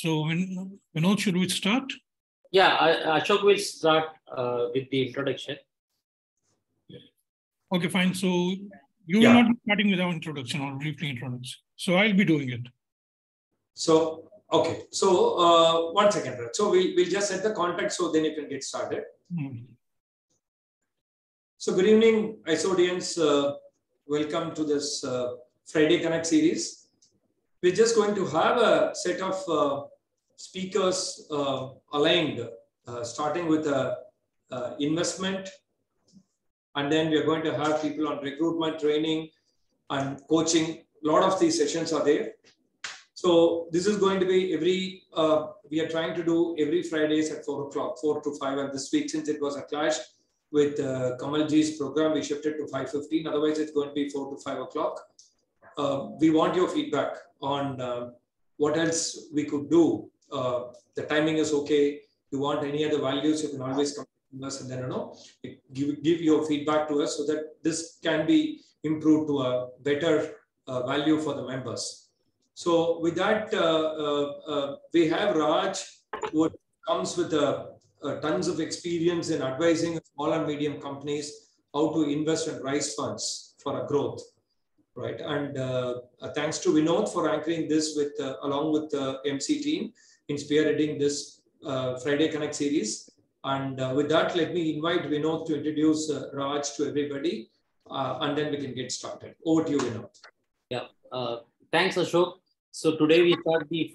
So Vinod, should we start? Yeah, Ashok will start with the introduction. Okay, fine. So you will not be starting without introduction or briefly introduction. So I'll be doing it. So, okay. So 1 second. So we'll just set the context so then you can get started. So good evening, ICE audience. Welcome to this Friday Connect series. We're just going to have a set of speakers aligned, starting with investment. And then we are going to have people on recruitment, training, and coaching. A lot of these sessions are there. So this is going to be we are trying to do every Fridays at 4 o'clock, 4 to 5. And this week, since it was a clash with Kamalji's program, we shifted to 5:15. Otherwise, it's going to be 4 to 5 o'clock. We want your feedback on what else we could do. The timing is okay. You want any other values, you can always come to us and then give your feedback to us so that this can be improved to a better value for the members. So with that, we have Raj, who comes with tons of experience in advising small and medium companies how to invest and raise funds for a growth, right? And thanks to Vinod for anchoring this with along with the MC team in spearheading this Friday Connect series. And with that, let me invite Vinod to introduce Raj to everybody, and then we can get started. Over to you, Vinod. Yeah, thanks, Ashok. So today we start the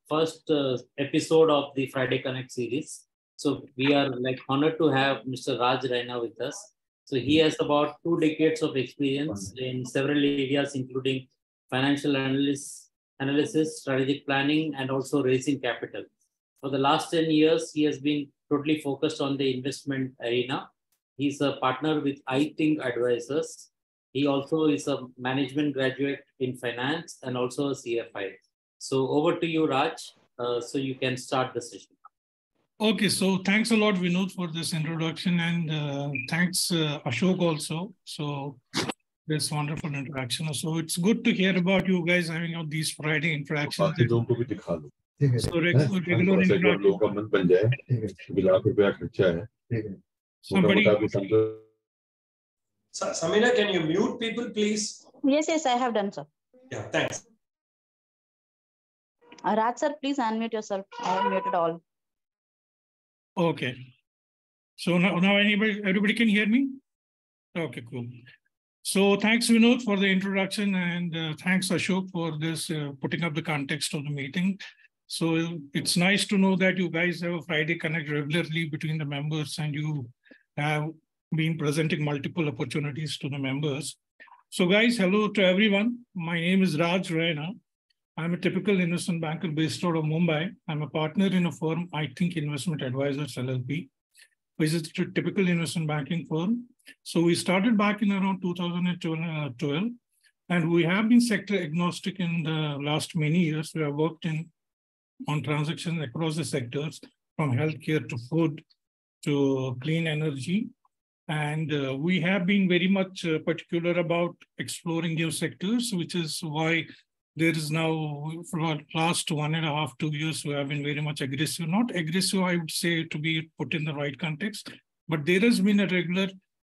first episode of the Friday Connect series. So we are honored to have Mr. Raj Raina with us. So he has about 2 decades of experience in several areas, including financial analysis, strategic planning, and also raising capital. For the last 10 years, he has been totally focused on the investment arena. He's a partner with I Think Advisors. He also is a management graduate in finance and also a CFI. So over to you, Raj. So you can start the session. Okay, so thanks a lot, Vinod, for this introduction, and thanks, Ashok, also. So this wonderful interaction. So it's good to hear about you guys having out these Friday interactions. So regular interaction. Somebody. Samina, can you mute people, please? Yes, I have done so. Yeah, thanks. Raj sir, please unmute yourself. I have muted all. Okay. So now everybody can hear me? Okay, cool. So thanks, Vinod, for the introduction, and thanks, Ashok, for this putting up the context of the meeting. So it's nice to know that you guys have a Friday Connect regularly between the members, and you have been presenting multiple opportunities to the members. So guys, hello to everyone. My name is Raj Raina. I'm a typical investment banker based out of Mumbai. I'm a partner in a firm, I Think Investment Advisors LLP, which is a typical investment banking firm. So we started back in around 2012, and we have been sector agnostic in the last many years. We have worked on transactions across the sectors, from healthcare to food to clean energy. And we have been very much particular about exploring new sectors, which is why there is now, for the last 1.5 to 2 years, we have been very much aggressive. Not aggressive, I would say, to be put in the right context, but there has been a regular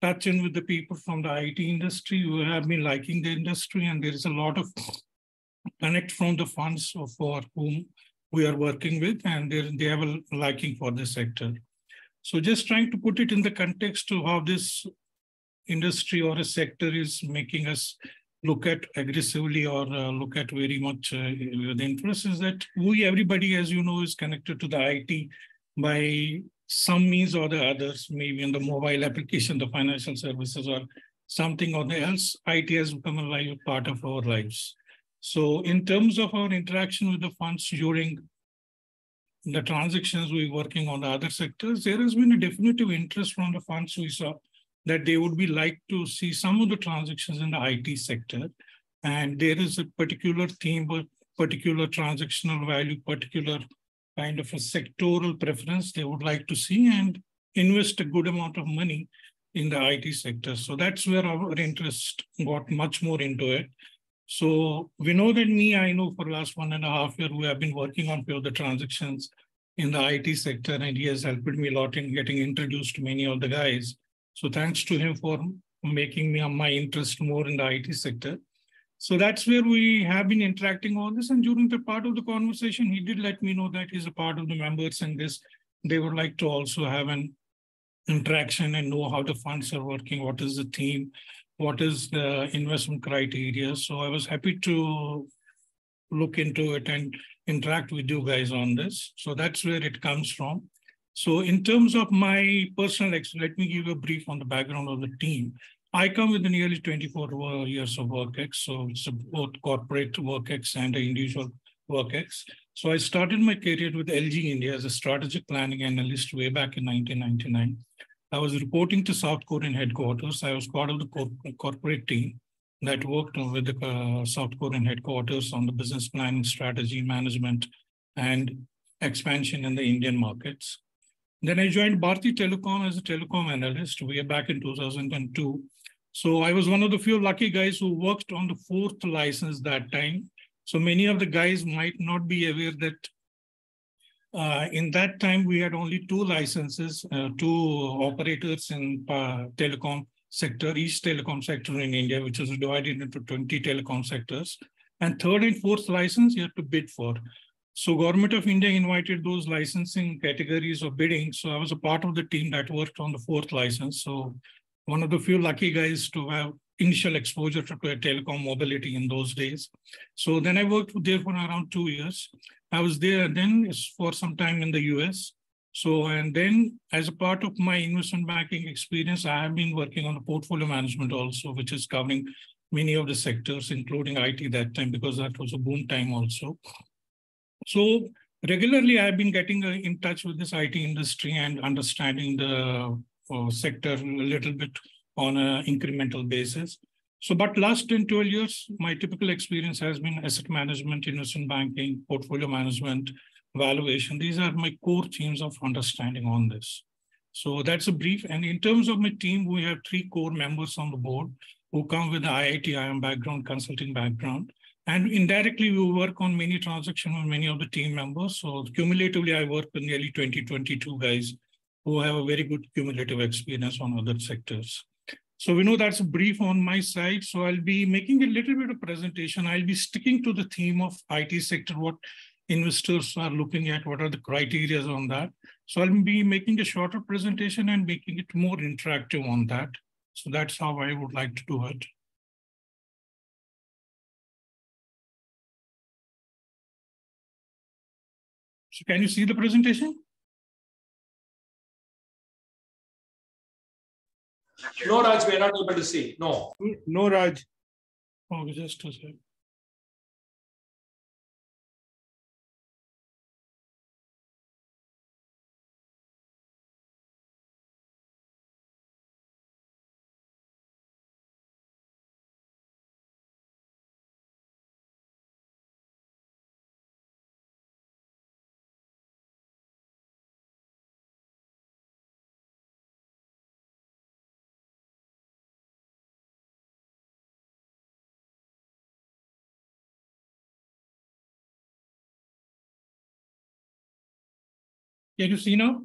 touch in with the people from the IT industry who have been liking the industry, and there is a lot of connect from the funds for whom we are working with, and they have a liking for this sector. So just trying to put it in the context of how this industry or a sector is making us look at aggressively or look at very much the interest is that everybody, as you know, is connected to the IT by some means or the others, maybe in the mobile application, the financial services or something or the else. IT has become a live part of our lives. So in terms of our interaction with the funds during the transactions we're working on the other sectors, there has been a definitive interest from the funds we saw that they would be like to see some of the transactions in the IT sector. And there is a particular theme, particular transactional value, particular kind of a sectoral preference they would like to see and invest a good amount of money in the IT sector. So that's where our interest got much more into it. So Vinod and me, I know for the last 1.5 years, we have been working on few of the transactions in the IT sector, and he has helped me a lot in getting introduced to many of the guys. So thanks to him for making me my interest more in the IT sector. So that's where we have been interacting on this. And during the part of the conversation, he did let me know that he's a part of the members and this, they would like to also have an interaction and know how the funds are working, what is the theme, what is the investment criteria. So I was happy to look into it and interact with you guys on this. So that's where it comes from. So in terms of my personal experience, let me give a brief on the background of the team. I come with nearly 24 years of work ex, so it's both corporate work ex and individual work ex. So I started my career with LG India as a strategic planning analyst way back in 1999. I was reporting to South Korean headquarters. I was part of the corporate team that worked with the South Korean headquarters on the business planning, strategy, management, and expansion in the Indian markets. Then I joined Bharti Telecom as a telecom analyst way back in 2002. So I was one of the few lucky guys who worked on the 4th license that time. So many of the guys might not be aware that in that time we had only 2 licenses, 2 operators in telecom sector, each telecom sector in India, which was divided into 20 telecom sectors. And 3rd and 4th license you had to bid for. So Government of India invited those licensing categories of bidding. So I was a part of the team that worked on the 4th license. So one of the few lucky guys to have initial exposure to telecom mobility in those days. So then I worked there for around 2 years. I was there then for some time in the US. So, and then as a part of my investment banking experience, I have been working on the portfolio management also, which is covering many of the sectors, including IT that time, because that was a boom time also. So regularly, I've been getting in touch with this IT industry and understanding the sector a little bit on an incremental basis. So, but last 10, 12 years, my typical experience has been asset management, investment banking, portfolio management, valuation. These are my core themes of understanding on this. So that's a brief. And in terms of my team, we have 3 core members on the board who come with the IIT IM background, consulting background. And indirectly, we work on many transactions with many of the team members. So cumulatively, I work with nearly 22 guys who have a very good cumulative experience on other sectors. So we know that's a brief on my side. So I'll be making a little bit of presentation. I'll be sticking to the theme of IT sector, what investors are looking at, what are the criteria on that. So I'll be making a shorter presentation and making it more interactive on that. So that's how I would like to do it. So can you see the presentation? No, Raj, we are not able to see. No. No, Raj. Oh, just a second. Can you see now?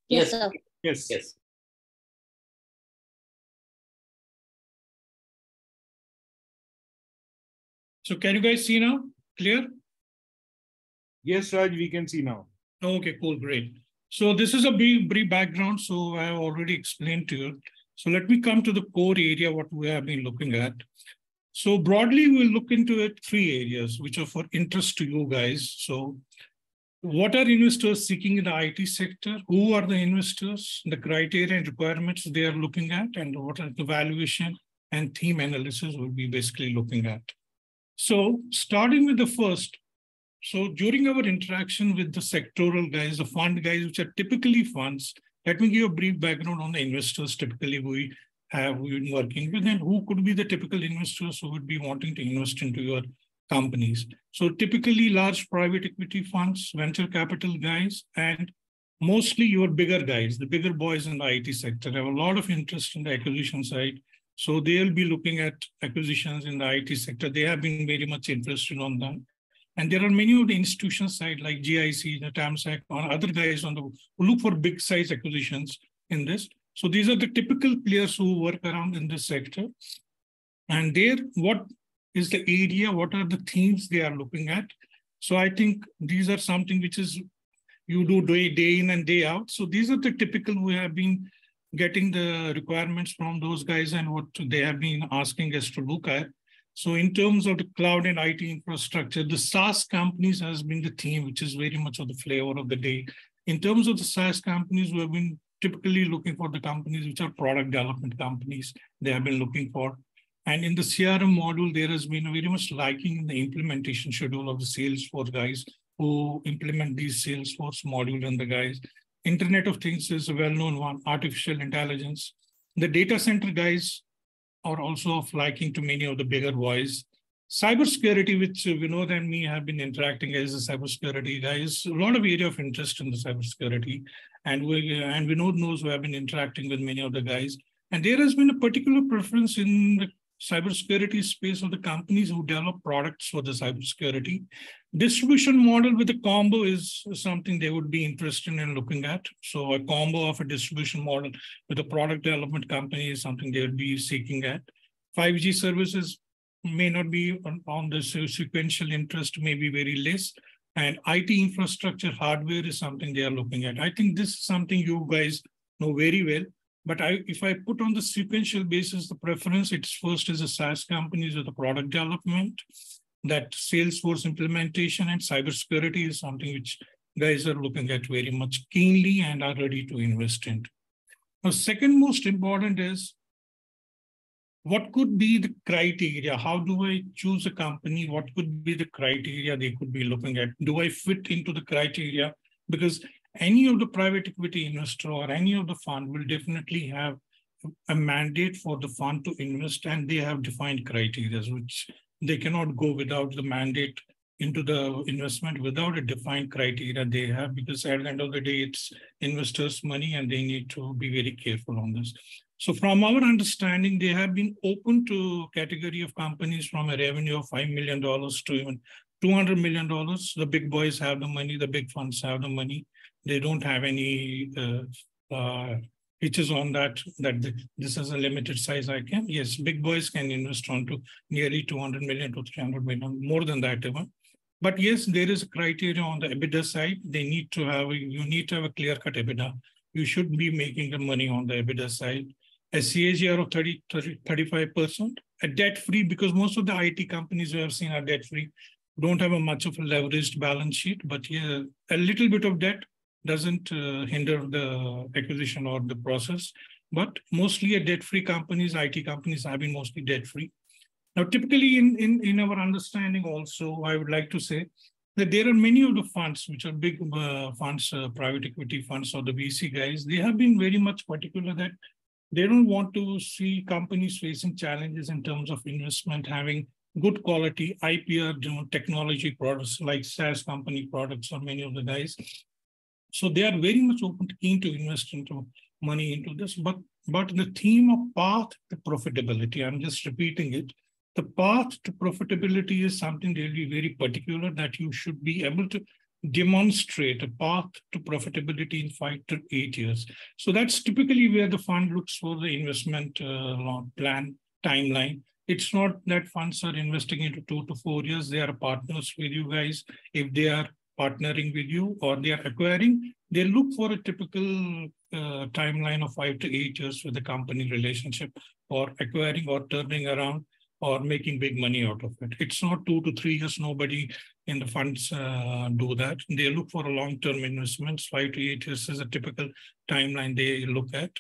Yes. sir. Yes. Yes. So can you guys see now? Clear? Yes, Raj, we can see now. Okay, cool, great. So this is a brief background. So I have already explained to you. So let me come to the core area, what we have been looking at. So broadly, we'll look into it 3 areas, which are for interest to you guys. So what are investors seeking in the IT sector? Who are the investors? The criteria and requirements they are looking at, and what are the valuation and theme analysis we'll be basically looking at. So starting with the first, so during our interaction with the sectoral guys, the fund guys, which are typically funds, let me give a brief background on the investors typically we have been working with, and who could be the typical investors who would be wanting to invest into your companies. So typically large private equity funds, venture capital guys, and mostly your bigger guys, the bigger boys in the IT sector have a lot of interest in the acquisition side So they'll be looking at acquisitions in the IT sector. They have been very much interested on them. And there are many of the institution side like GIC, the TAMSAC, or other guys on the who look for big size acquisitions in this. So these are the typical players who work around in this sector. And there, what is the area? What are the themes they are looking at? So I think these are something which is you do day in and day out. So these are the typical who have been getting the requirements from those guys and what they have been asking us to look at. So in terms of the cloud and IT infrastructure, the SaaS companies has been the theme, which is very much of the flavor of the day. In terms of the SaaS companies, we have been typically looking for the companies which are product development companies they have been looking for. And in the CRM module, there has been very much liking in the implementation schedule of the Salesforce guys who implement these Salesforce module and the guys. Internet of Things is a well-known one, artificial intelligence. The data center guys are also of liking to many of the bigger boys. Cybersecurity, which Vinod and me have been interacting as a cybersecurity guys, a lot of area of interest in the cybersecurity. And Vinod knows we have been interacting with many of the guys. And there has been a particular preference in the cybersecurity space of the companies who develop products for the cybersecurity. Distribution model with a combo is something they would be interested in looking at. So a combo of a distribution model with a product development company is something they would be seeking at. 5G services may not be on the sequential interest, may be very less. And IT infrastructure hardware is something they are looking at. I think this is something you guys know very well. But if I put on the sequential basis, the preference, it's first is a SaaS companies with the product development, that Salesforce implementation and cybersecurity is something which guys are looking at very much keenly and are ready to invest in. Now, second most important is what could be the criteria? How do I choose a company? What could be the criteria they could be looking at? Do I fit into the criteria? Because any of the private equity investor or any of the fund will definitely have a mandate for the fund to invest, and they have defined criteria, which they cannot go without the mandate into the investment without a defined criteria they have, because at the end of the day, it's investors' money and they need to be very careful on this. So from our understanding, they have been open to category of companies from a revenue of $5 million to even $200 million. The big boys have the money, the big funds have the money. They don't have any hitches on that this is a limited size I can. Yes, big boys can invest onto nearly 200 million to 300 million, more than that even. But yes, there is a criteria on the EBITDA side. You need to have a clear-cut EBITDA. You should be making the money on the EBITDA side. A CAGR of 35%, a debt-free, because most of the IT companies we have seen are debt-free, don't have a much of a leveraged balance sheet, but yeah, a little bit of debt doesn't hinder the acquisition or the process. But mostly a debt-free companies, IT companies have been mostly debt-free. Now, typically in our understanding also, I would like to say that there are many of the funds, which are big funds, private equity funds or the VC guys, they have been very much particular that they don't want to see companies facing challenges in terms of investment, having good quality IPR technology products like SaaS company products or many of the guys. So they are very much keen to invest into money into this. But the theme of path to profitability, I'm just repeating it. The path to profitability is something really very particular that you should be able to demonstrate a path to profitability in 5 to 8 years. So that's typically where the fund looks for the investment plan timeline. It's not that funds are investing into 2 to 4 years. They are partners with you guys. If they are partnering with you or they are acquiring, they look for a typical timeline of 5 to 8 years with the company relationship or acquiring or turning around or making big money out of it. It's not 2 to 3 years. Nobody in the funds do that. They look for a long-term investments. 5 to 8 years is a typical timeline they look at.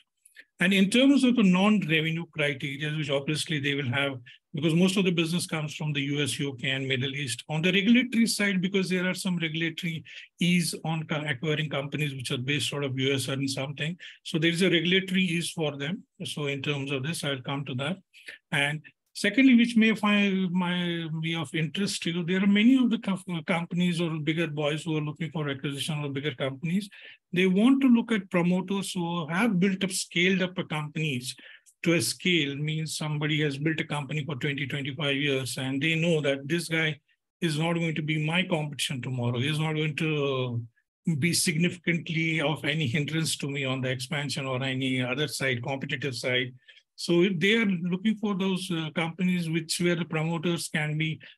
And in terms of the non-revenue criteria, which obviously they will have, because most of the business comes from the US, UK, and Middle East. On the regulatory side, because there are some regulatory ease on acquiring companies which are based out of US and something. So there is a regulatory ease for them. So in terms of this, I'll come to that. And secondly, which may be of interest to you, there are many of the companies or bigger boys who are looking for acquisition of bigger companies. They want to look at promoters who have built up, scaled up companies to a scale means somebody has built a company for 20, 25 years, and they know that this guy is not going to be my competition tomorrow. He's not going to be significantly of any hindrance to me on the expansion or any other side, competitive side. So they are looking for those companies where the promoters can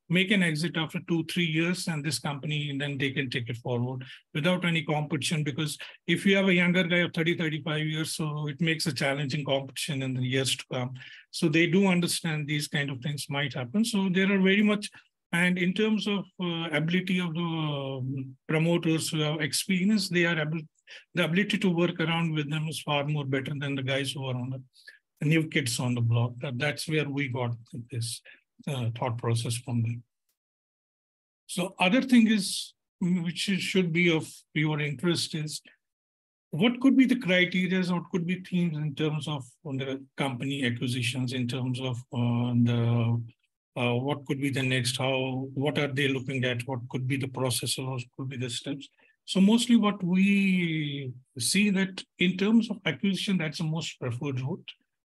make an exit after 2-3 years, and this company, and then they can take it forward without any competition. Because if you have a younger guy of 30, 35 years, so it makes a challenging competition in the years to come. So they do understand these kind of things might happen. So there are very much, and in terms of ability of the promoters who have experience, they are able, the ability to work around with them is far more better than the guys who are on the new kids on the block. That's where we got this thought process from them. So other thing is, which should be of your interest, is what could be the criteria or what could be themes in terms of the company acquisitions, in terms of what could be the next, what are they looking at, what could be the process, or what could be the steps. So mostly what we see that in terms of acquisition, that's the most preferred route.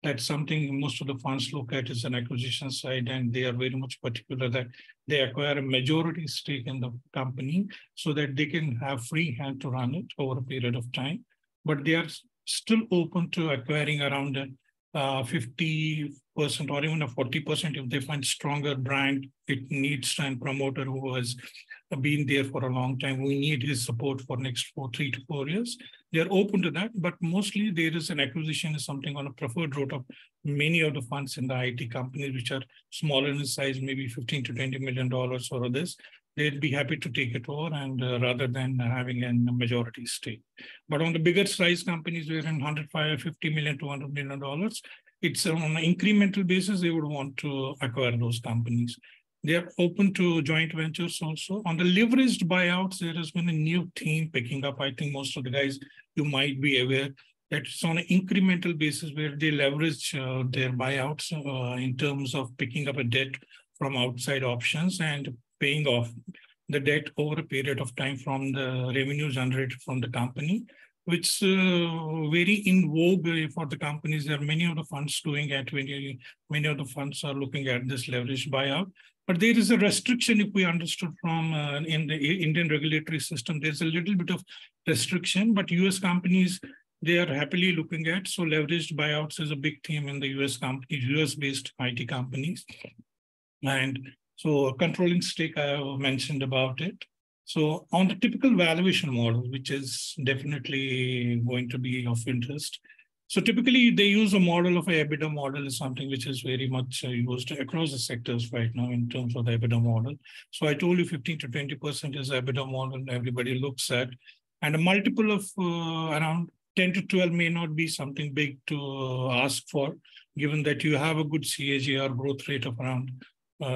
That's something most of the funds look at is an acquisition side, and they are very much particular that they acquire a majority stake in the company so that they can have free hand to run it over a period of time. But they are still open to acquiring around 50% or even a 40% if they find stronger brand. It needs a promoter who has been there for a long time. We need his support for next 3 to 4 years. They are open to that, but mostly there is an acquisition is something on a preferred route of many of the funds in the IT companies, which are smaller in size, maybe $15 to $20 million or this. They'd be happy to take it over, and rather than having a majority stake. But on the bigger size companies, where in $150 million, $200 million, it's on an incremental basis, they would want to acquire those companies. They are open to joint ventures also. On the leveraged buyouts, there has been a new theme picking up. I think most of the guys, you might be aware that it's on an incremental basis where they leverage their buyouts in terms of picking up a debt from outside options and paying off the debt over a period of time from the revenue generated from the company, which very in vogue for the companies. There are many of the funds doing it. Many of the funds are looking at this leveraged buyout. But there is a restriction, if we understood from in the Indian regulatory system, there's a little bit of restriction, but US companies, they are happily looking at. So leveraged buyouts is a big theme in the US companies, US-based IT companies. And so controlling stake, I have mentioned about it. So on the typical valuation model, which is definitely going to be of interest. So typically they use a model of a EBITDA model is something which is very much used across the sectors right now in terms of the EBITDA model. So I told you 15 to 20% is EBITDA model everybody looks at. And a multiple of around 10 to 12 may not be something big to ask for, given that you have a good CAGR growth rate of around,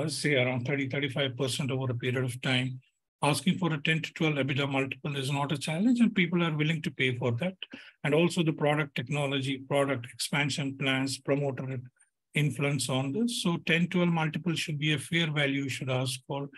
say around 30, 35% over a period of time. Asking for a 10 to 12 EBITDA multiple is not a challenge, and people are willing to pay for that. And also the product technology, product expansion plans, promoter influence on this. So 10, 12 multiple should be a fair value you should ask for.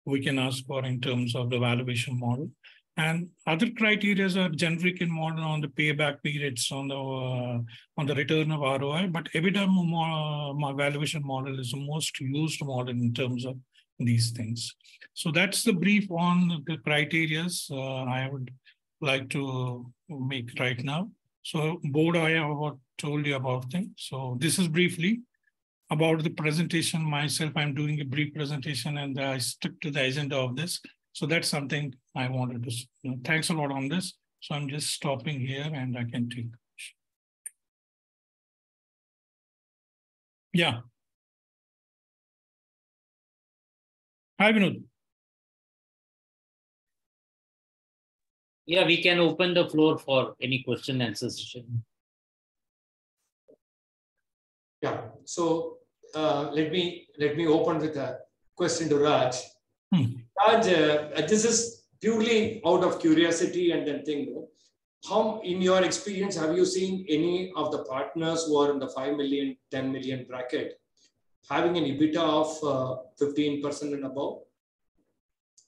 We can ask for in terms of the valuation model. And other criteria are generic in model on the payback periods, on the return of ROI, but EBITDA valuation model is the most used model in terms of these things. So that's the brief on the criteria I would like to make right now. So board, I have told you about things. So this is briefly about the presentation myself. I'm doing a brief presentation and I stick to the agenda of this. So that's something I wanted to, thanks a lot on this. So I'm just stopping here and I can take. Yeah. Hi, Vinod. Yeah, we can open the floor for any question and answer session. Yeah, so let me open with a question to Raj. Raj, this is purely out of curiosity and then thing. How, in your experience, have you seen any of the partners who are in the 5 million, 10 million bracket having an EBITDA of 15% and above?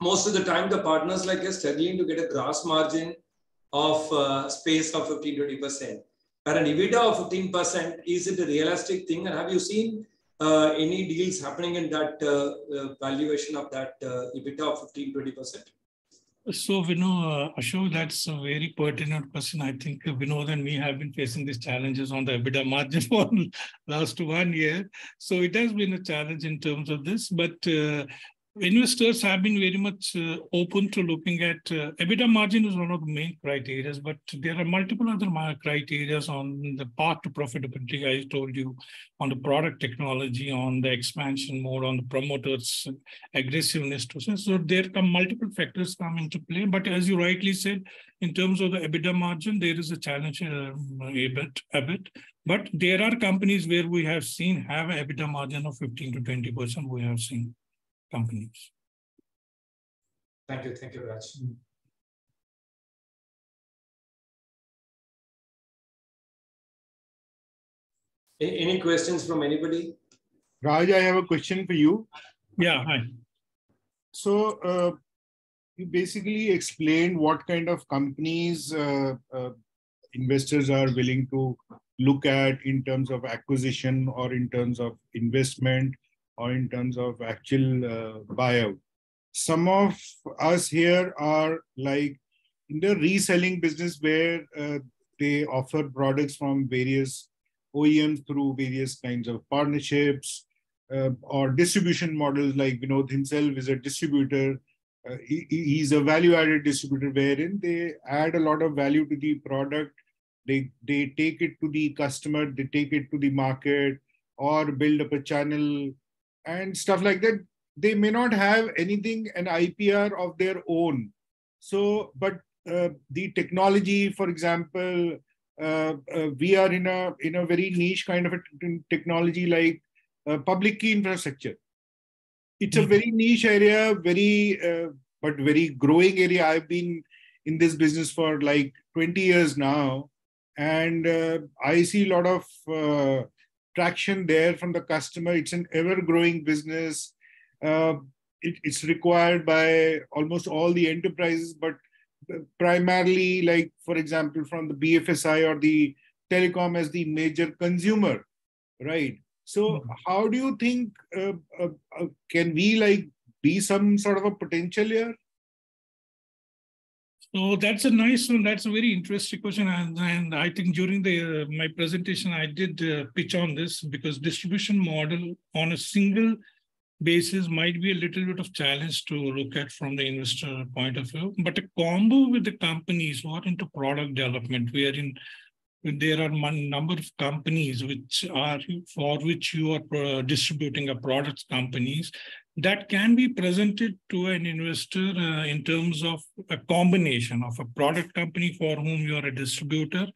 Most of the time, the partners like us struggling to get a gross margin of space of 15-20%. At an EBITDA of 15%, is it a realistic thing? And have you seen any deals happening in that valuation of that EBITDA of 15-20%? So, Ashok, that's a very pertinent question. I think Vinod and me have been facing these challenges on the EBITDA margin for last 1 year. So it has been a challenge in terms of this, but investors have been very much open to looking at EBITDA margin is one of the main criteria, but there are multiple other criteria on the path to profitability. I told you on the product technology, on the expansion mode, on the promoters' aggressiveness. So there come multiple factors come into play. But as you rightly said, in terms of the EBITDA margin, there is a challenge a bit. But there are companies where we have seen have an EBITDA margin of 15 to 20%. We have seen companies. Thank you, Raj. Any questions from anybody? Raj, I have a question for you. Yeah, hi. So you basically explained what kind of companies investors are willing to look at in terms of acquisition or in terms of investment or in terms of actual buyout. Some of us here are like in the reselling business where they offer products from various OEMs through various kinds of partnerships or distribution models, like Vinod himself is a distributor. He's a value-added distributor wherein they add a lot of value to the product. They take it to the customer, they take it to the market or build up a channel and stuff like that. They may not have anything, an IPR of their own. So, but the technology, for example, we are in a very niche kind of a technology like public key infrastructure. It's a very niche area, but very growing area. I've been in this business for like 20 years now, and I see a lot of traction there from the customer. It's an ever-growing business. It's required by almost all the enterprises, but primarily, like for example, from the BFSI or the telecom as the major consumer, right? So how do you think, can we like be some sort of a potential here? So that's a nice one. That's a very interesting question. And I think during my presentation, I did pitch on this because distribution model on a single basis might be a little bit of challenge to look at from the investor point of view. But a combo with the companies who are into product development, there are a number of companies for which you are distributing a product companies that can be presented to an investor in terms of a combination of a product company for whom you are a distributor,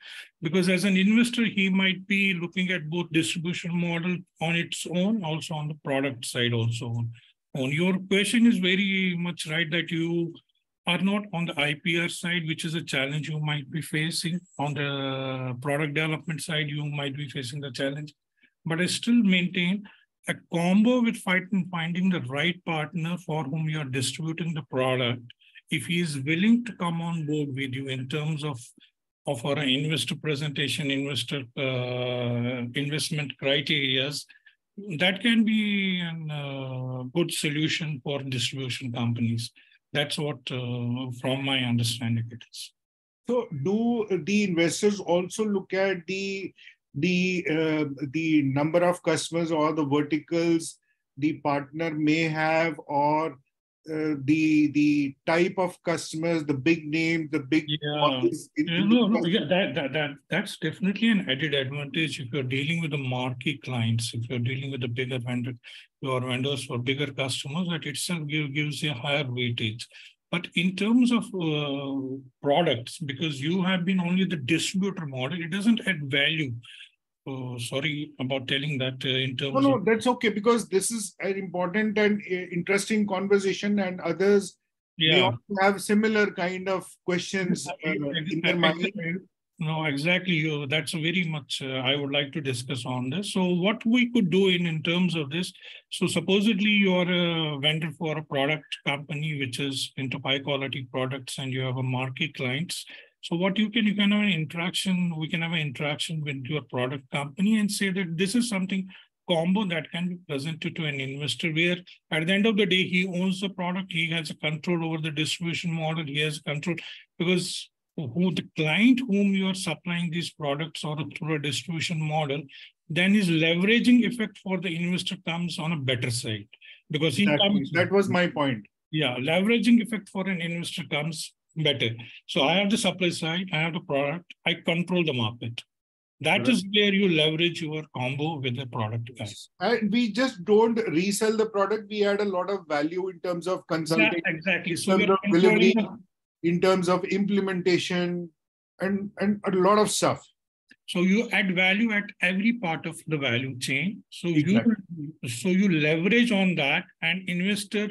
because as an investor, he might be looking at both distribution model on its own, also on the product side also. On your question is very much right that you are not on the IPR side, which is a challenge you might be facing. On the product development side, you might be facing the challenge. But I still maintain a combo with finding the right partner for whom you are distributing the product. If he is willing to come on board with you in terms of our investor presentation, investment criteria, that can be a good solution for distribution companies. That's what, from my understanding, it is. So, do the investors also look at the number of customers or the verticals the partner may have, or the type of customers, the big names, the big that's definitely an added advantage if you're dealing with the marquee clients, if you're dealing with the bigger vendors for bigger customers, that itself gives a higher weightage. But in terms of products, because you have been only the distributor model, it doesn't add value. Sorry about telling that in terms of... No, that's okay, because this is an important and interesting conversation, and others may also have similar kind of questions in their mind. No, exactly. That's very much I would like to discuss on this. So what we could do in terms of this, so supposedly you are a vendor for a product company which is into high quality products and you have a marquee clients. So what you can have an interaction, we can have an interaction with your product company and say that this is something combo that can be presented to an investor where at the end of the day, he owns the product, he has a control over the distribution model, he has control because who the client whom you are supplying these products or through a distribution model, then his leveraging effect for the investor comes on a better side because he comes. That was my point. Yeah, leveraging effect for an investor comes better. So I have the supply side, I have the product, I control the market. That is where you leverage your combo with the product guys. And we just don't resell the product. We add a lot of value in terms of consulting, exactly. in So terms of delivery, in terms of implementation, and a lot of stuff. So you add value at every part of the value chain. So Exactly. you leverage on that, and investor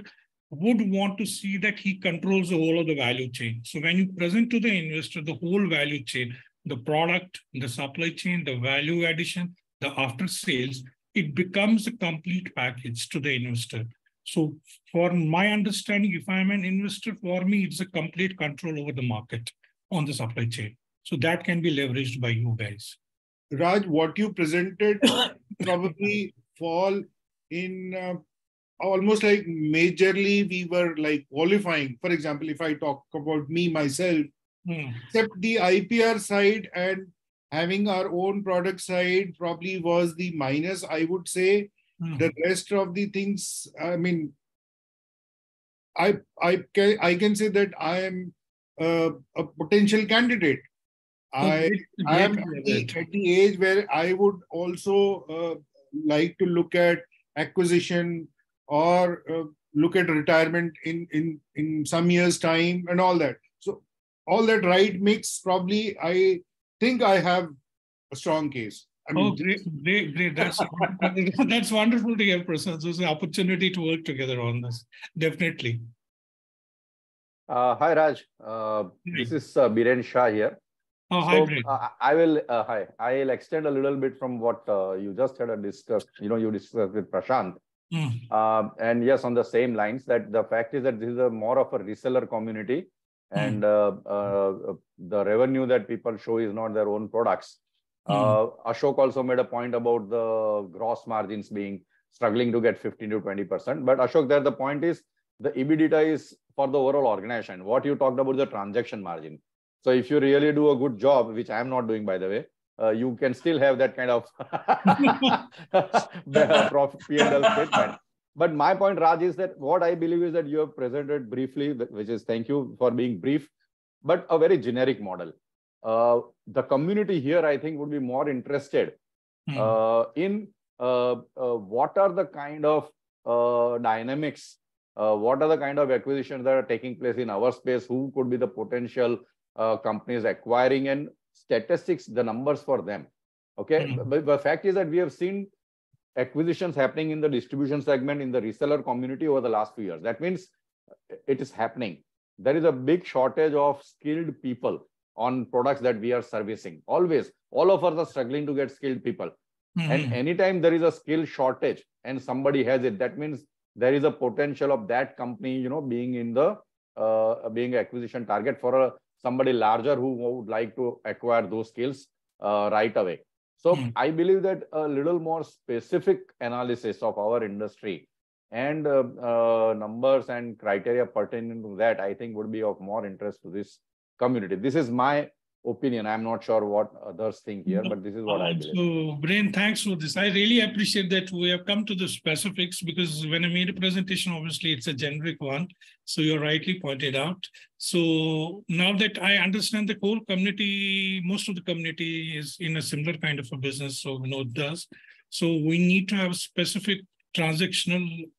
would want to see that he controls the whole of the value chain. So when you present to the investor the whole value chain, the product, the supply chain, the value addition, the after sales, it becomes a complete package to the investor. So for my understanding, if I'm an investor, for me, it's a complete control over the market on the supply chain. So that can be leveraged by you guys. Raj, what you presented probably fall in almost like majorly we were like qualifying. For example, if I talk about me, myself, except the IPR side and having our own product side probably was the minus, I would say. The rest of the things, I mean, I can say that I am a potential candidate. I am at the age where I would also like to look at acquisition or look at retirement in some years' time and all that. So all that right mix, probably I think I have a strong case. I mean, great. That's wonderful to hear, Prasad. So it's an opportunity to work together on this. Definitely. Hi, Raj. This is Biren Shah here. Oh, hi, Biren. I'll extend a little bit from what you just had discussed. You discussed with Prashant. And yes, on the same lines, that the fact is that this is more of a reseller community, and the revenue that people show is not their own products. Ashok also made a point about the gross margins being struggling to get 15 to 20%. But Ashok, there the point is the EBITDA is for the overall organization. What you talked about the transaction margin. So if you really do a good job, which I am not doing, by the way, you can still have that kind of profit P&L statement. But my point, Raj, is that what I believe is that you have presented briefly, which is thank you for being brief, but a very generic model. The community here, I think, would be more interested in what are the kind of dynamics, what are the kind of acquisitions that are taking place in our space, who could be the potential companies acquiring, and statistics, the numbers for them. Okay, but the fact is that we have seen acquisitions happening in the distribution segment, in the reseller community over the last few years. That means it is happening. There is a big shortage of skilled people on products that we are servicing. Always, all of us are struggling to get skilled people. And anytime there is a skill shortage and somebody has it, that means there is a potential of that company, being in the being an acquisition target for somebody larger who would like to acquire those skills right away. So I believe that a little more specific analysis of our industry and numbers and criteria pertaining to that, I think, would be of more interest to this community. This is my opinion. I'm not sure what others think here, but this is what I believe. So, Brain, thanks for this. I really appreciate that we have come to the specifics, because when I made a presentation, obviously it's a generic one. So you're rightly pointed out. So now that I understand the whole community, most of the community is in a similar kind of a business, so it does. So we need to have specific transactional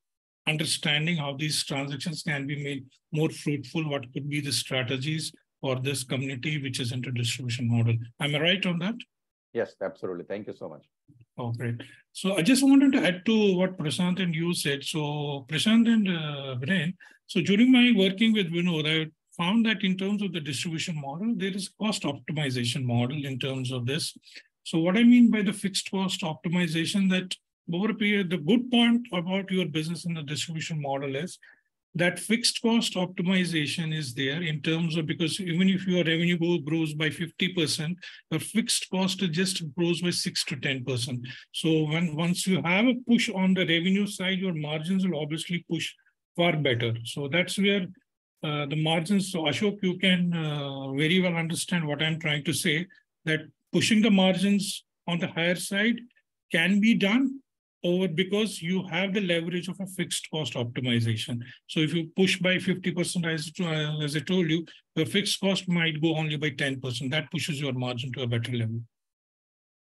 understanding how these transactions can be made more fruitful, what could be the strategies for this community, which is into distribution model. Am I right on that? Yes, absolutely. Thank you so much. Oh, great. So I just wanted to add to what Prashant and you said. So Prashant and Viren, so during my working with Vinod, I found that in terms of the distribution model, there is cost optimization model in terms of this. So what I mean by the fixed cost optimization, that over a period, the good point about your business in the distribution model is that fixed cost optimization is there in terms of, because even if your revenue grows by 50%, your fixed cost just grows by 6 to 10%. So once you have a push on the revenue side, your margins will obviously push far better. So that's where the margins. So Ashok, you can very well understand what I'm trying to say, that pushing the margins on the higher side can be done over because you have the leverage of a fixed cost optimization. So if you push by 50%, as I told you, the fixed cost might go only by 10%. That pushes your margin to a better level.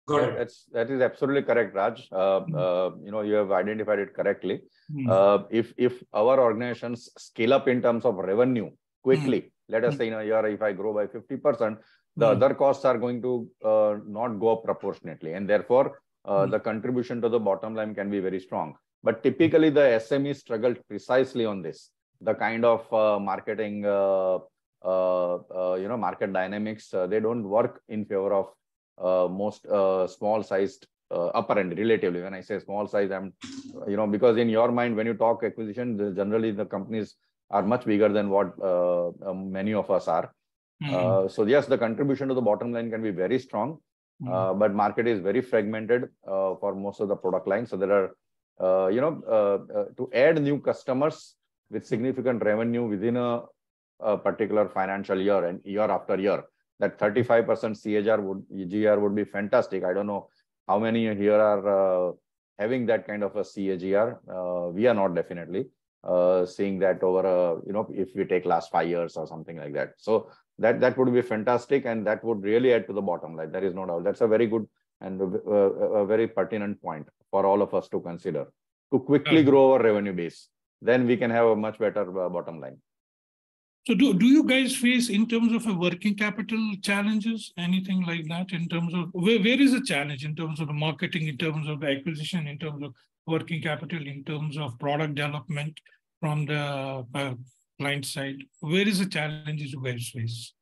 Got it. That is absolutely correct, Raj. You have identified it correctly. If our organizations scale up in terms of revenue quickly, let us say in a year, if I grow by 50%, the other costs are going to not go up proportionately, and therefore the contribution to the bottom line can be very strong. But typically the SMEs struggle precisely on this. The kind of marketing, market dynamics, they don't work in favor of most small-sized upper end relatively. When I say small size, I'm, because in your mind, when you talk acquisition, generally the companies are much bigger than what many of us are. So yes, the contribution to the bottom line can be very strong. But market is very fragmented for most of the product lines. So there are, to add new customers with significant revenue within a particular financial year and year after year, that 35% CAGR would be fantastic. I don't know how many here are having that kind of a CAGR. We are not definitely seeing that over, if we take last 5 years or something like that. So that would be fantastic, and that would really add to the bottom line. There is no doubt. That's a very good and a very pertinent point for all of us to consider. To quickly grow our revenue base, then we can have a much better bottom line. So do you guys face, in terms of a working capital challenges, anything like that, in terms of where is the challenge in terms of the marketing, in terms of the acquisition, in terms of working capital, in terms of product development from the client side? Where is the challenges you guys face?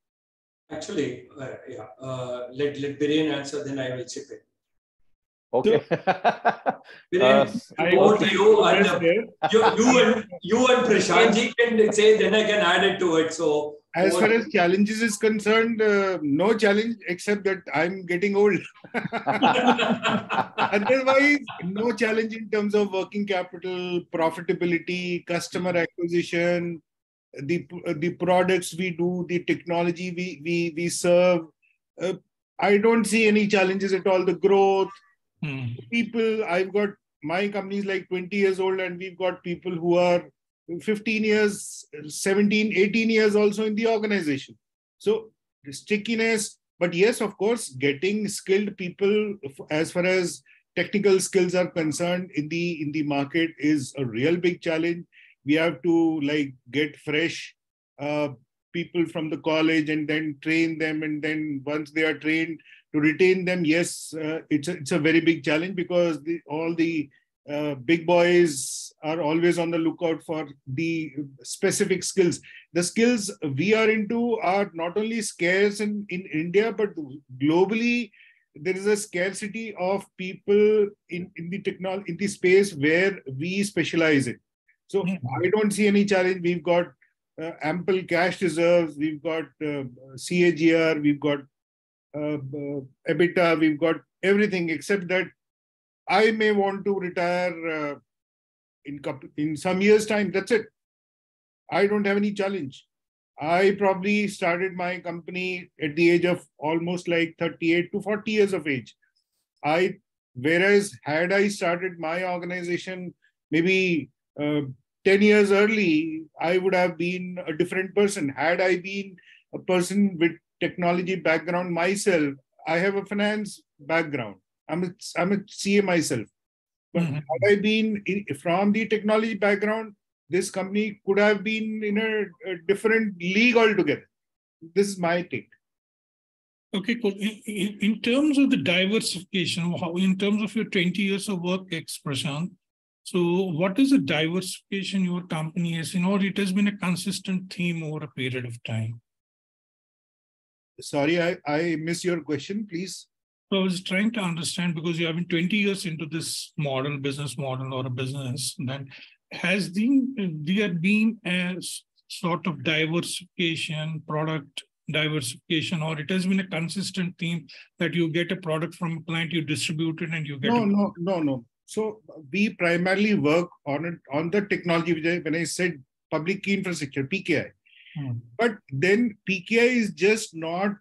Actually, let Biryan answer, then I will chip in. Okay. Biryan, over to you, and you and Prashantji can say, then I can add it to it. So as far as challenges is concerned, no challenge except that I'm getting old. Otherwise, no challenge in terms of working capital, profitability, customer acquisition, the products we do, the technology we serve. I don't see any challenges at all. The growth, people, I've got, my company is like 20 years old, and we've got people who are 15 years, 17, 18 years also in the organization. So the stickiness, but yes, of course, getting skilled people as far as technical skills are concerned in the market is a real big challenge. We have to get fresh people from the college and then train them. And then once they are trained, to retain them, yes, it's a very big challenge, because all the big boys are always on the lookout for the specific skills. The skills we are into are not only scarce in India, but globally, there is a scarcity of people in the space where we specialize in. So I don't see any challenge. We've got ample cash reserves. We've got CAGR. We've got EBITDA. We've got everything, except that I may want to retire in some years' time. That's it. I don't have any challenge. I probably started my company at the age of almost 38 to 40 years of age. Whereas had I started my organization maybe 10 years early, I would have been a different person. Had I been a person with technology background myself, I have a finance background. I'm a CA myself. But had I been from the technology background, this company could have been in a different league altogether. This is my take. Okay, cool. In terms of the diversification, in terms of your 20 years of work, Prashant, so what is the diversification your company has? It has been a consistent theme over a period of time. Sorry, I missed your question, please. So I was trying to understand, because you have been 20 years into this model, business model or a business, then has there been a sort of diversification, product diversification, or it has been a consistent theme that you get a product from a client, you distribute it, and you get No. So we primarily work on the technology, when I said public key infrastructure, PKI. But then PKI is just not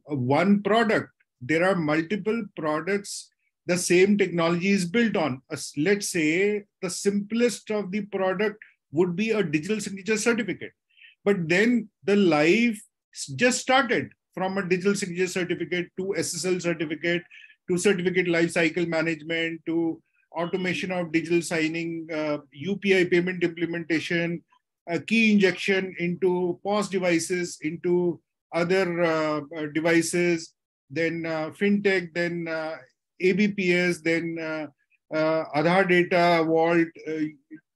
one product. There are multiple products the same technology is built on. Let's say the simplest of the product would be a digital signature certificate. But then the life just started from a digital signature certificate to SSL certificate to certificate lifecycle management to automation of digital signing, UPI payment implementation, key injection into POS devices, into other devices, then fintech, then ABPS, then Aadhaar data vault,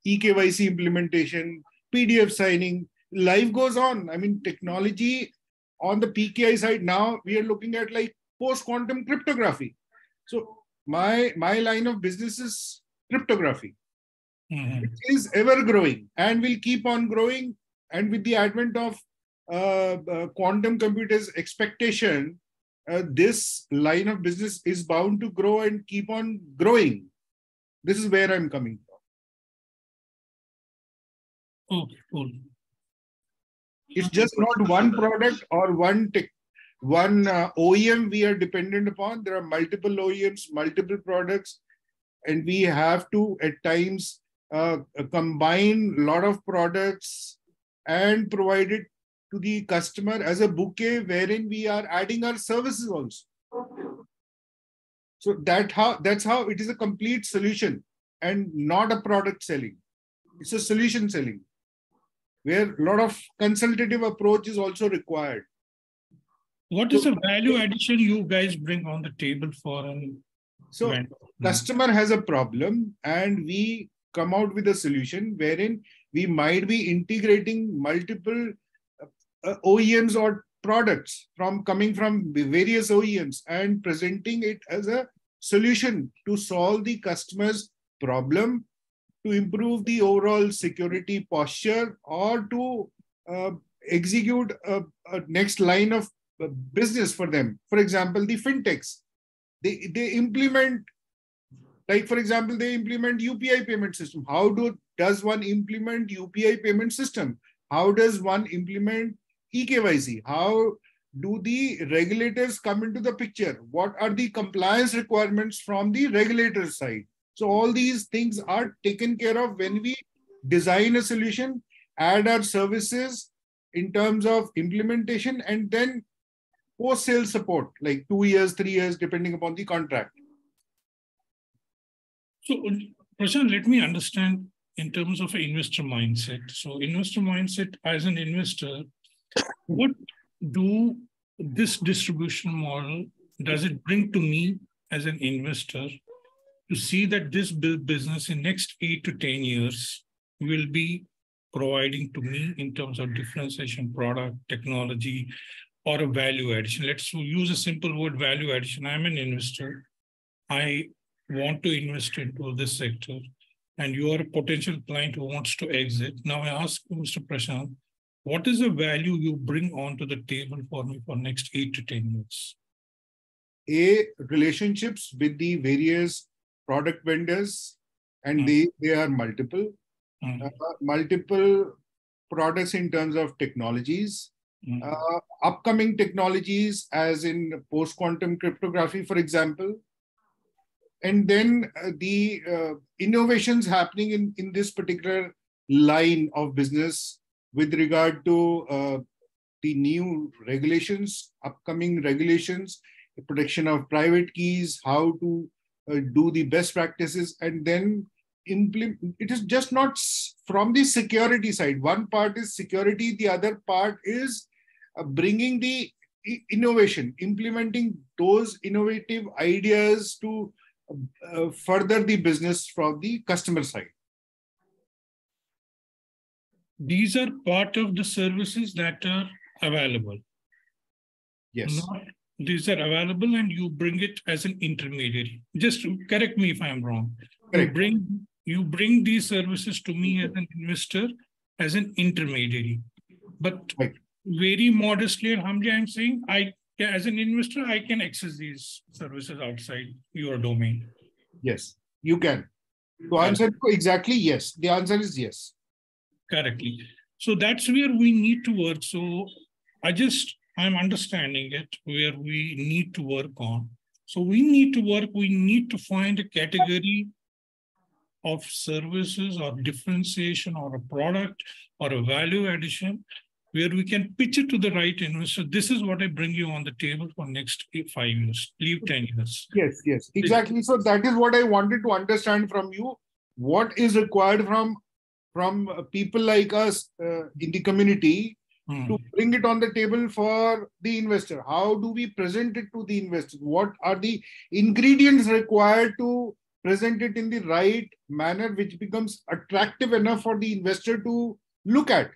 eKYC implementation, PDF signing. Life goes on. I mean, technology on the PKI side now, we are looking at like post-quantum cryptography. So my line of business is cryptography. It is ever growing and will keep on growing. And with the advent of quantum computers expectation, this line of business is bound to grow and keep on growing. This is where I'm coming from. Oh, cool. It's just not one product or one OEM we are dependent upon. There are multiple OEMs, multiple products, and we have to at times combine a lot of products and provide it to the customer as a bouquet wherein we are adding our services also. So that's how it is a complete solution and not a product selling. It's a solution selling, where a lot of consultative approach is also required. What is the value addition you guys bring on the table for an event? Customer has a problem and we come out with a solution wherein we might be integrating multiple OEMs or products coming from various OEMs and presenting it as a solution to solve the customer's problem, to improve the overall security posture, or to execute a next line of business for them. For example, the fintechs, they implement, like for example, they implement UPI payment system. How does one implement UPI payment system? How does one implement eKYC? How do the regulators come into the picture? What are the compliance requirements from the regulator side? So all these things are taken care of when we design a solution, add our services in terms of implementation, and then post-sale support, like 2 years, 3 years, depending upon the contract. So, Prashant, let me understand in terms of an investor mindset. So, investor mindset as an investor, what do this distribution model, does it bring to me as an investor to see that this business in next 8 to 10 years will be providing to me in terms of differentiation, product, technology, or a value addition? Let's use a simple word, value addition. I'm an investor. I want to invest into this sector, and you are a potential client who wants to exit. Now I ask Mr. Prashant, what is the value you bring onto the table for me for next 8 to 10 years? Relationships with the various product vendors, and they are multiple. Multiple products in terms of technologies. Upcoming technologies as in post-quantum cryptography, for example. And then the innovations happening in this particular line of business with regard to the new regulations, upcoming regulations, the protection of private keys, how to do the best practices, and then implement. It is just not from the security side. One part is security, the other part is bringing the innovation, implementing those innovative ideas to further the business from the customer side. These are part of the services that are available. Yes. These are available and you bring it as an intermediary. Just correct me if I'm wrong. Correct. You bring you bring these services to me as an investor, as an intermediary. But Right. very modestly and humbly, I'm saying, as an investor, I can access these services outside your domain. Yes, you can. To answer exactly, yes. The answer is yes. Correctly. So that's where we need to work. So I'm understanding it, where we need to work on. So we need to find a category of services or differentiation or a product or a value addition where we can pitch it to the right investor. This is what I bring you on the table for next 5 years, leave 10 years. Yes, exactly. So that is what I wanted to understand from you. What is required from people like us in the community to bring it on the table for the investor? How do we present it to the investor? What are the ingredients required to present it in the right manner, which becomes attractive enough for the investor to look at?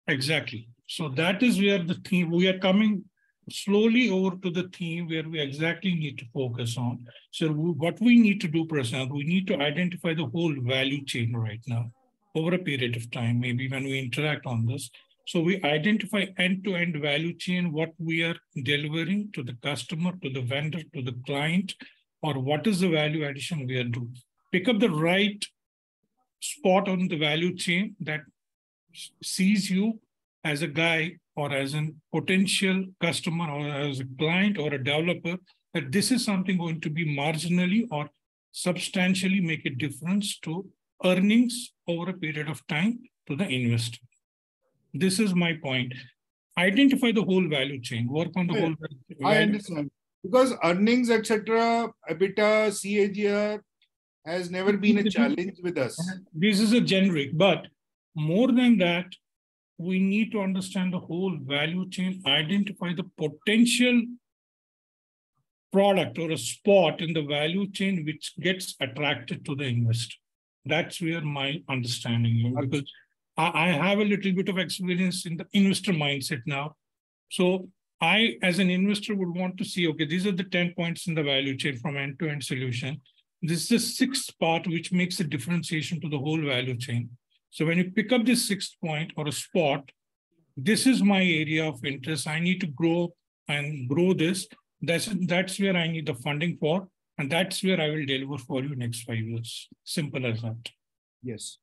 Exactly. So that is where the theme, we are coming slowly over to the theme where we exactly need to focus on. So what we need to do, Prasad, we need to identify the whole value chain right now over a period of time, maybe when we interact on this. So we identify end-to-end value chain, what we are delivering to the customer, to the vendor, to the client, or what is the value addition we are doing. Pick up the right spot on the value chain that sees you as a guy or as a potential customer or as a client or a developer, that this is something going to be marginally or substantially make a difference to earnings over a period of time to the investor. This is my point. Identify the whole value chain, work on the whole value chain. I understand. Because earnings, etc., EBITDA, CAGR has never been a challenge with us. This is a generic, but more than that, we need to understand the whole value chain, identify the potential product or a spot in the value chain which gets attracted to the investor. That's where my understanding is, because I have a little bit of experience in the investor mindset now. So I, as an investor, would want to see, okay, these are the 10 points in the value chain from end-to-end solution. This is the sixth part which makes a differentiation to the whole value chain. So when you pick up this sixth point or a spot, this is my area of interest. I need to grow and grow this. That's where I need the funding for. And that's where I will deliver for you next 5 years. Simple as that. Yes.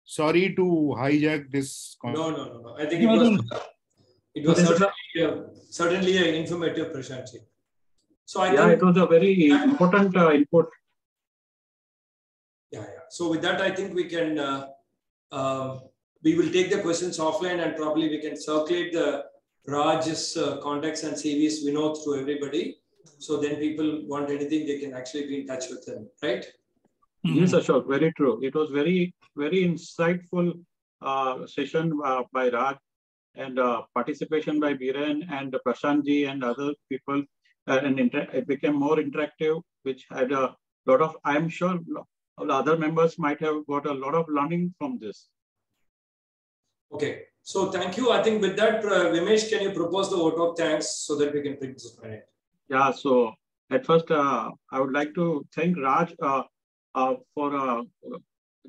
Sorry to hijack this. No. I think it was certainly an informative presentation. So I think it was a very important input. Yeah. So with that, I think we can, we will take the questions offline and probably we can circulate the Raj's contacts and CVs, Vinod, to everybody. So then people want anything, they can actually be in touch with them, right? Yes, Ashok, very true. It was very, very insightful session by Raj and participation by Biren and Prashantji and other people. And it became more interactive, which had a lot of, I'm sure other members might have got a lot of learning from this. Okay. So thank you. I think with that, Vimesh, can you propose the vote of thanks so that we can print this minute? Yeah, so at first, I would like to thank Raj for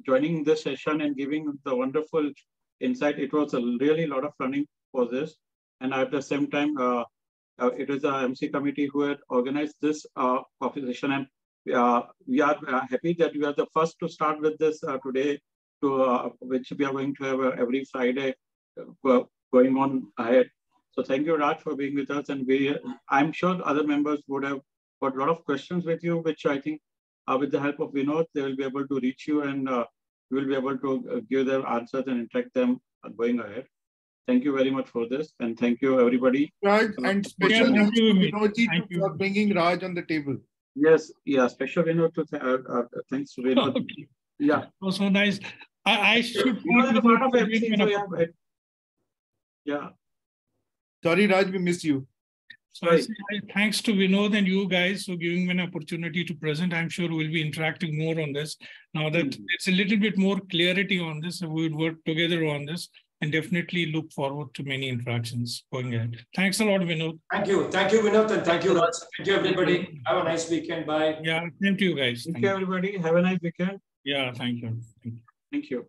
joining this session and giving the wonderful insight. It was a really lot of learning for this. And at the same time, it is a MC committee who had organized this session. And we are happy that we are the first to start with this today, which we are going to have every Friday going on ahead. So thank you, Raj, for being with us. And I'm sure other members would have got a lot of questions with you, which I think with the help of Vinod, they will be able to reach you and you will be able to give their answers and interact them going ahead. Thank you very much for this. And thank you, everybody. Raj, and special thanks to Vinodji for bringing Raj on the table. Yes, yeah, special Vinod to thanks to Vinod. Okay. Yeah. It was so nice. I should be part of MC, so yeah. Sorry, Raj, we missed you. So I say, thanks to Vinod and you guys for giving me an opportunity to present. I'm sure we'll be interacting more on this. Now that it's a little bit more clarity on this, we will work together on this and definitely look forward to many interactions going ahead. Thanks a lot, Vinod. Thank you. Thank you, Vinod, and thank you, Raj. Thank you, everybody. Have a nice weekend. Bye. Yeah, same to you guys. Thank you, everybody. Have a nice weekend. Yeah, thank you. Thank you.